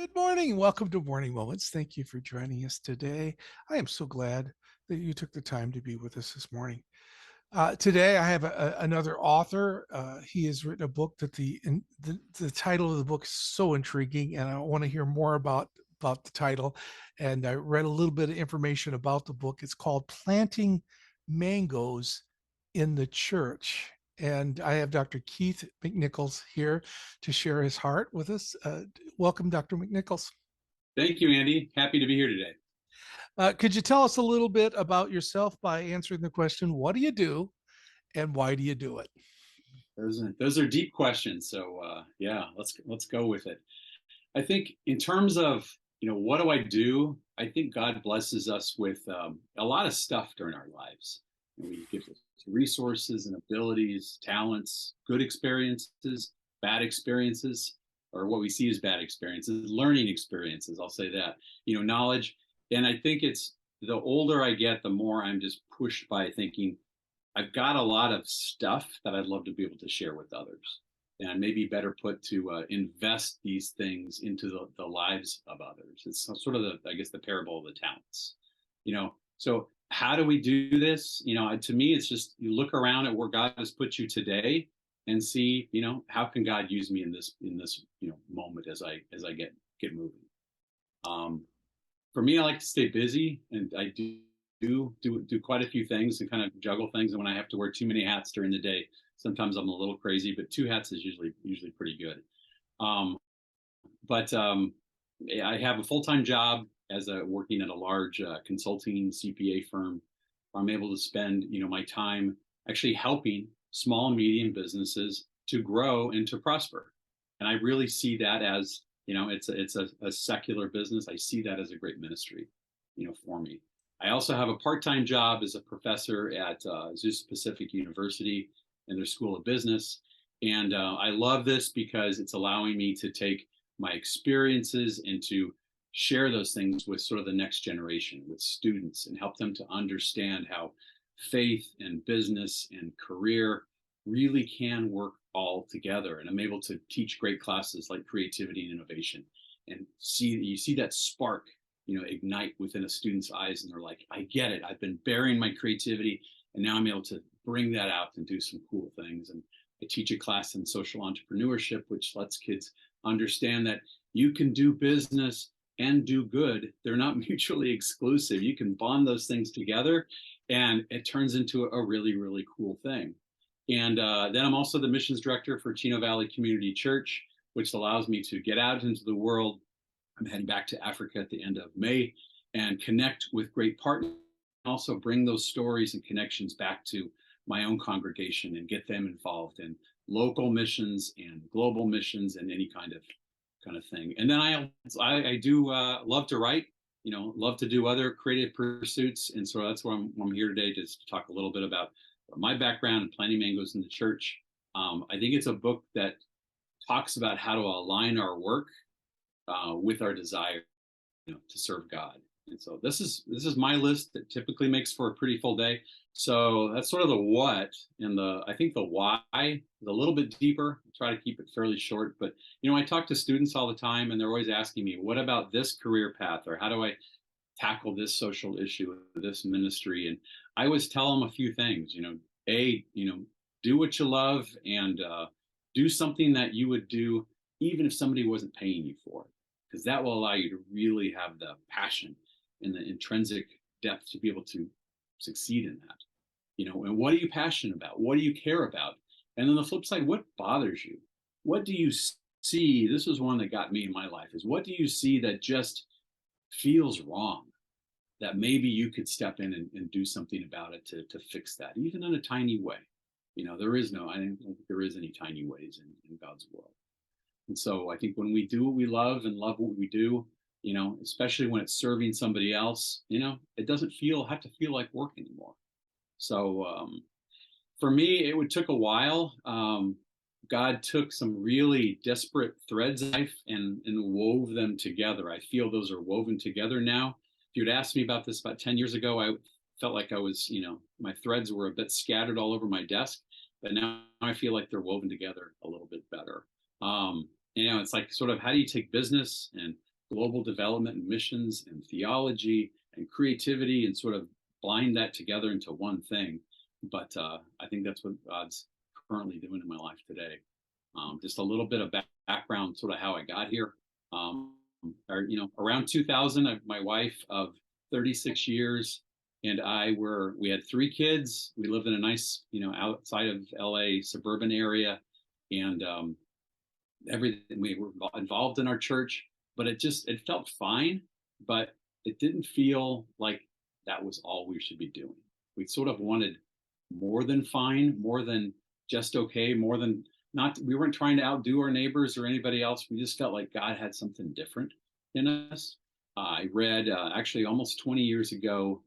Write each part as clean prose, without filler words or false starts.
Good morning. Welcome to Morning Moments. Thank you for joining us today. I am so glad that you took the time to be with us this morning. Today, I have another author. He has written a book that the title of the book is so intriguing, and I want to hear more about the title. And I read a little bit of information about the book. It's called Planting Mangoes in the Church. And I have Dr. Keith McNichols here to share his heart with us. Welcome, Dr. McNichols. Thank you, Andy. Happy to be here today. Could you tell us a little bit about yourself by answering the question, what do you do and why do you do it? Those are deep questions. So yeah, let's go with it. I think in terms of what do I do? I think God blesses us with a lot of stuff during our lives. He gives us resources and abilities, talents, good experiences, bad experiences, or what we see as bad experiences, learning experiences. I'll say that. Knowledge. And I think it's the older I get, the more I'm just pushed by thinking I've got a lot of stuff that I'd love to be able to share with others. And maybe better put to invest these things into the lives of others. It's sort of I guess, the parable of the talents. So how do we do this? To me, it's just you look around at where God has put you today and see, how can God use me in this moment as I get moving. Um, for me, I like to stay busy, and I do quite a few things and kind of juggle things. And when I have to wear too many hats during the day, sometimes I'm a little crazy, but two hats is usually pretty good. Um, but I have a full-time job as working at a large consulting CPA firm. I'm able to spend my time actually helping small and medium businesses to grow and to prosper. And I really see that as it's a secular business. I see that as a great ministry, for me. I also have a part-time job as a professor at Zeus Pacific University in their School of Business. And I love this because it's allowing me to take my experiences and to share those things with sort of the next generation, with students, and help them to understand how faith and business and career really can work all together. And I'm able to teach great classes like creativity and innovation, and you see that spark ignite within a student's eyes, and they're like, I get it. I've been burying my creativity, and now I'm able to bring that out and do some cool things. And I teach a class in social entrepreneurship, which lets kids understand that you can do business and do good. They're not mutually exclusive. You can bond those things together, and it turns into a really, really cool thing. And then I'm also the missions director for Chino Valley Community Church, which allows me to get out into the world. I'm heading back to Africa at the end of May and connect with great partners, also bring those stories and connections back to my own congregation and get them involved in local missions and global missions and any kind of thing. And then I do love to write, love to do other creative pursuits. And so that's why I'm here today, just to talk a little bit about my background in planting mangoes in the church. I think it's a book that talks about how to align our work with our desire, to serve God. And so this is my list that typically makes for a pretty full day. So that's sort of the what, and I think the why is a little bit deeper. I try to keep it fairly short, but I talk to students all the time, and they're always asking me, what about this career path, or how do I tackle this social issue, this ministry? And I always tell them a few things. Do what you love, and do something that you would do even if somebody wasn't paying you for it, because that will allow you to really have the passion and the intrinsic depth to be able to succeed in that. And what are you passionate about? What do you care about? And then the flip side, what bothers you? What do you see? This was one that got me in my life, is what do you see that just feels wrong, that maybe you could step in and do something about it to fix that, even in a tiny way. I don't think there is any tiny ways in God's world. And so I think when we do what we love and love what we do, especially when it's serving somebody else, it doesn't have to feel like work anymore. So for me, it took a while. God took some really desperate threads in life and wove them together. I feel those are woven together now. If you'd asked me about this about 10 years ago, I felt like I was, my threads were a bit scattered all over my desk, but now I feel like they're woven together a little bit better. It's like, sort of, how do you take business and global development and missions and theology and creativity and sort of bind that together into one thing. But I think that's what God's currently doing in my life today. Just a little bit of background, sort of how I got here. Um, Around 2000, my wife of 36 years and we had 3 kids. We lived in a nice, outside of LA suburban area, and everything, we were involved in our church, but it felt fine, but it didn't feel like that was all we should be doing. We sort of wanted more than fine, more than just okay, more than not. We weren't trying to outdo our neighbors or anybody else. We just felt like God had something different in us. I read actually almost 20 years ago,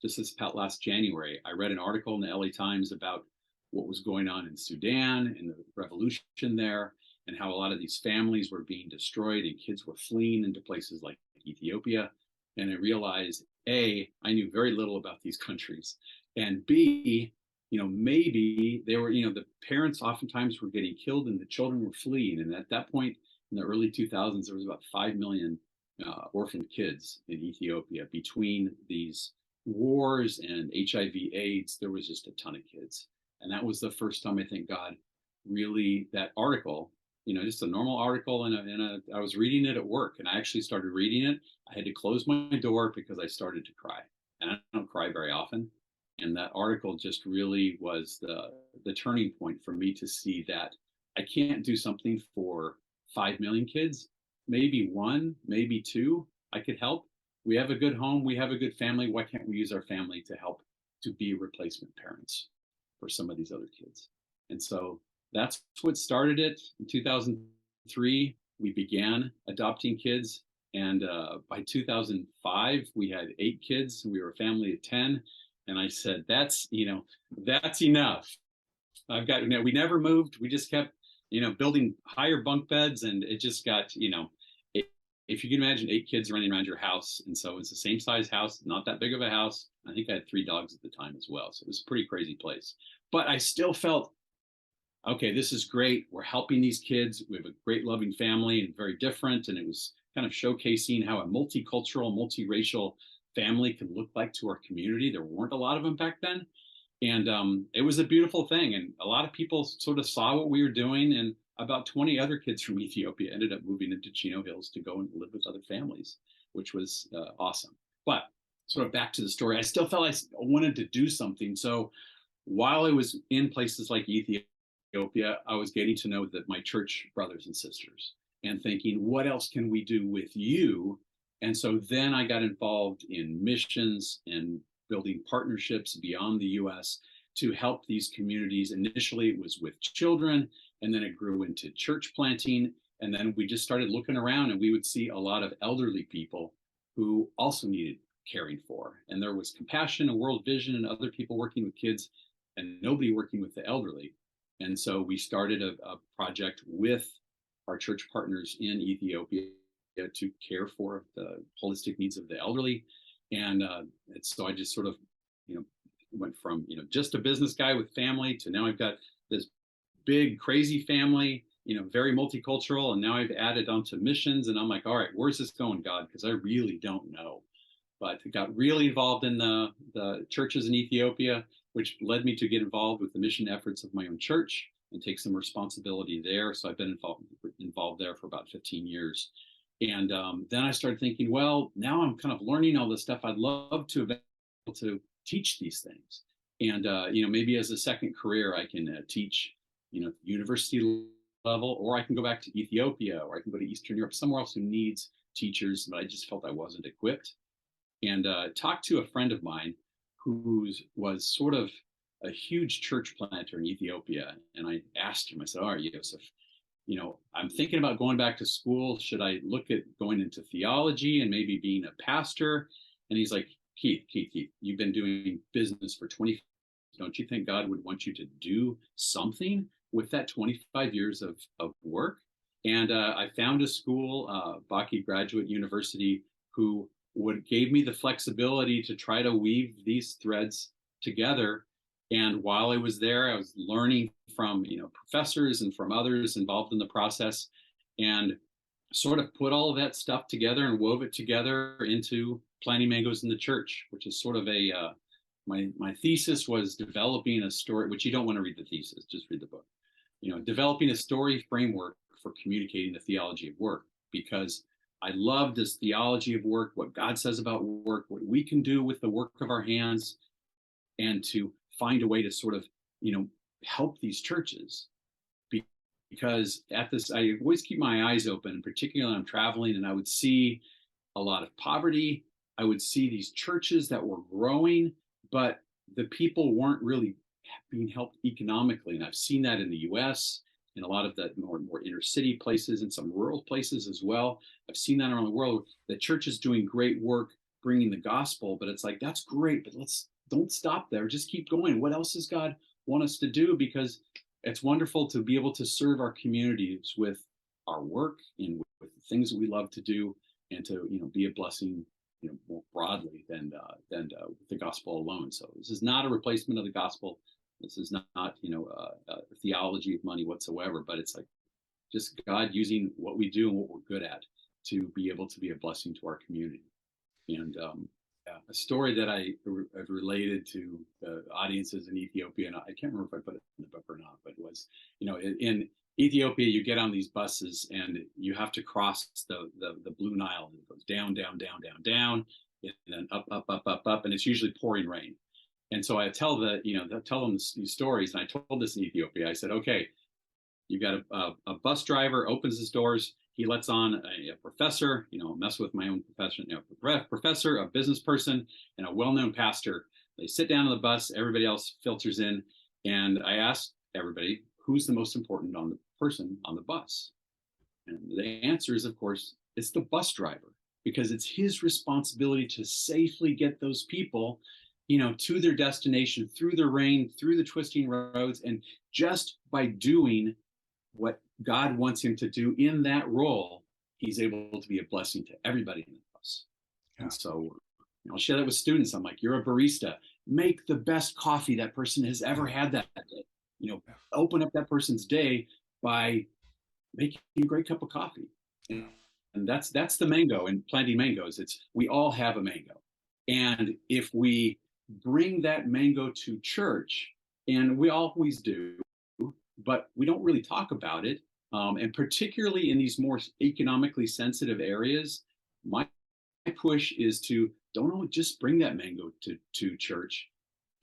just this last January, I read an article in the LA Times about what was going on in Sudan and the revolution there, and how a lot of these families were being destroyed and kids were fleeing into places like Ethiopia. And I realized, A, I knew very little about these countries, and B, maybe they were, the parents oftentimes were getting killed and the children were fleeing. And at that point in the early 2000s, there was about 5 million orphaned kids in Ethiopia. Between these wars and HIV/AIDS, there was just a ton of kids. And that was the first time I think God really, that article, just a normal article I was reading it at work, and I actually started reading it. I had to close my door because I started to cry, and I don't cry very often. And that article just really was the turning point for me to see that I can't do something for 5 million kids, maybe one, maybe two, I could help. We have a good home, we have a good family. Why can't we use our family to help to be replacement parents for some of these other kids? And so that's what started it. In 2003, we began adopting kids. And by 2005, we had 8 kids. We were a family of 10. And I said, that's enough. We never moved. We just kept, building higher bunk beds. And it just got, if you can imagine 8 kids running around your house. And so it's the same size house, not that big of a house. I think I had 3 dogs at the time as well. So it was a pretty crazy place. But I still felt, okay, this is great. We're helping these kids. We have a great loving family and very different. And it was kind of showcasing how a multicultural, multiracial family can look like to our community. There weren't a lot of them back then. And it was a beautiful thing. And a lot of people sort of saw what we were doing. And about 20 other kids from Ethiopia ended up moving into Chino Hills to go and live with other families, which was awesome. But sort of back to the story, I still felt I wanted to do something. So while I was in places like Ethiopia, I was getting to know my church brothers and sisters and thinking, what else can we do with you? And so then I got involved in missions and building partnerships beyond the US to help these communities. Initially, it was with children, and then it grew into church planting. And then we just started looking around, and we would see a lot of elderly people who also needed caring for. And there was Compassion and World Vision and other people working with kids, and nobody working with the elderly. And so we started a project with our church partners in Ethiopia to care for the holistic needs of the elderly. And so I just sort of, went from, just a business guy with family to now I've got this big, crazy family, very multicultural. And now I've added onto missions, and I'm like, all right, where's this going, God? Because I really don't know. But I got really involved in the churches in Ethiopia, which led me to get involved with the mission efforts of my own church and take some responsibility there. So I've been involved there for about 15 years. And then I started thinking, well, now I'm kind of learning all this stuff. I'd love to be able to teach these things. And, maybe as a second career, I can teach, university level, or I can go back to Ethiopia, or I can go to Eastern Europe, somewhere else who needs teachers, but I just felt I wasn't equipped. And talked to a friend of mine who was sort of a huge church planter in Ethiopia. And I asked him, I said, all right, Joseph, I'm thinking about going back to school. Should I look at going into theology and maybe being a pastor? And he's like, Keith, you've been doing business for 20. Don't you think God would want you to do something with that 25 years of work? And I found a school, Baki Graduate University, who gave me the flexibility to try to weave these threads together. And while I was there, I was learning from professors and from others involved in the process, and sort of put all of that stuff together and wove it together into Planting Mangoes in the Church, which is sort of a my thesis was developing a story, which you don't want to read the thesis, just read the book. Developing a story framework for communicating the theology of work, because I love this theology of work, what God says about work, what we can do with the work of our hands, and to find a way to sort of, help these churches. Because at this, I always keep my eyes open, particularly when I'm traveling, and I would see a lot of poverty. I would see these churches that were growing, but the people weren't really being helped economically. And I've seen that in the US, in a lot of the more inner city places, and some rural places as well. I've seen that around the world. The church is doing great work bringing the gospel, but it's like, that's great, but don't stop there. Just keep going. What else does God want us to do? Because it's wonderful to be able to serve our communities with our work and with the things that we love to do, and to be a blessing more broadly than the gospel alone. So this is not a replacement of the gospel. This is not a theology of money whatsoever, but it's like just God using what we do and what we're good at to be able to be a blessing to our community. And yeah, a story that I've related to the audiences in Ethiopia, and I can't remember if I put it in the book or not, but it was, in Ethiopia, you get on these buses and you have to cross the Blue Nile, and it goes down, down, down, down, down, and then up, up, up, up, up, and it's usually pouring rain. And so I tell them these stories, and I told this in Ethiopia. I said, okay, you got a bus driver opens his doors. He lets on a professor, mess with my own profession, professor, a business person, and a well-known pastor. They sit down on the bus. Everybody else filters in. And I asked everybody, who's the most important person on the bus? And the answer is, of course, it's the bus driver, because it's his responsibility to safely get those people, to their destination through the rain, through the twisting roads. And just by doing what God wants him to do in that role, he's able to be a blessing to everybody in the bus. Yeah. And so I'll share that with students. I'm like, you're a barista. Make the best coffee that person has ever had that day. Open up that person's day by making a great cup of coffee. And that's the mango and planting mangoes. We all have a mango. And if we bring that mango to church, and we always do, but we don't really talk about it. And particularly in these more economically sensitive areas, my push is to don't only just bring that mango to church,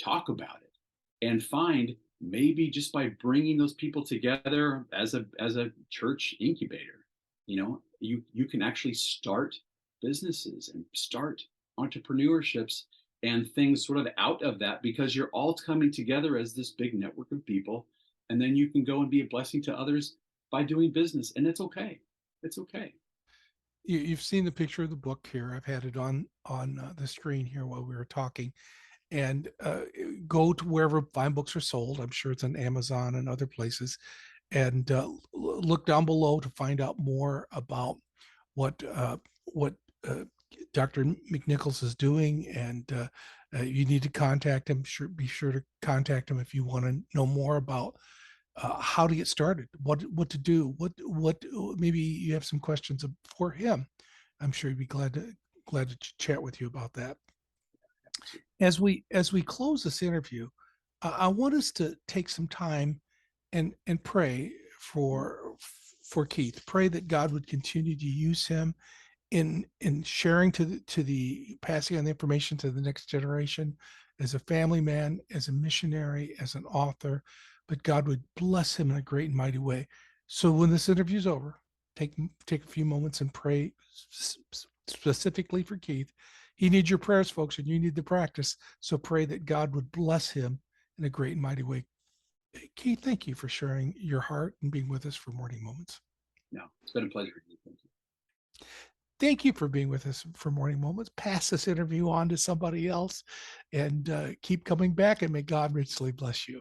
talk about it, and find maybe just by bringing those people together as a church incubator, you can actually start businesses and start entrepreneurships and things sort of out of that, because you're all coming together as this big network of people. And then you can go and be a blessing to others by doing business. And it's okay. It's okay. You've seen the picture of the book here. I've had it on the screen here while we were talking. And go to wherever fine books are sold. I'm sure it's on Amazon and other places. And look down below to find out more about what Dr. McNichols is doing. And you need to contact him. Be sure to contact him if you want to know more about how to get started, what to do, what maybe you have some questions for him. I'm sure he'd be glad to chat with you about that. As we close this interview, I want us to take some time and pray for Keith. Pray that God would continue to use him in sharing to the passing on the information to the next generation, as a family man, as a missionary, as an author. But God would bless him in a great and mighty way. So when this interview is over, take a few moments and pray specifically for Keith. He needs your prayers, folks, and you need the practice. So pray that God would bless him in a great and mighty way. Keith, thank you for sharing your heart and being with us for Morning Moments. No, it's been a pleasure. Thank you. Thank you for being with us for Morning Moments. Pass this interview on to somebody else, and keep coming back, and may God richly bless you.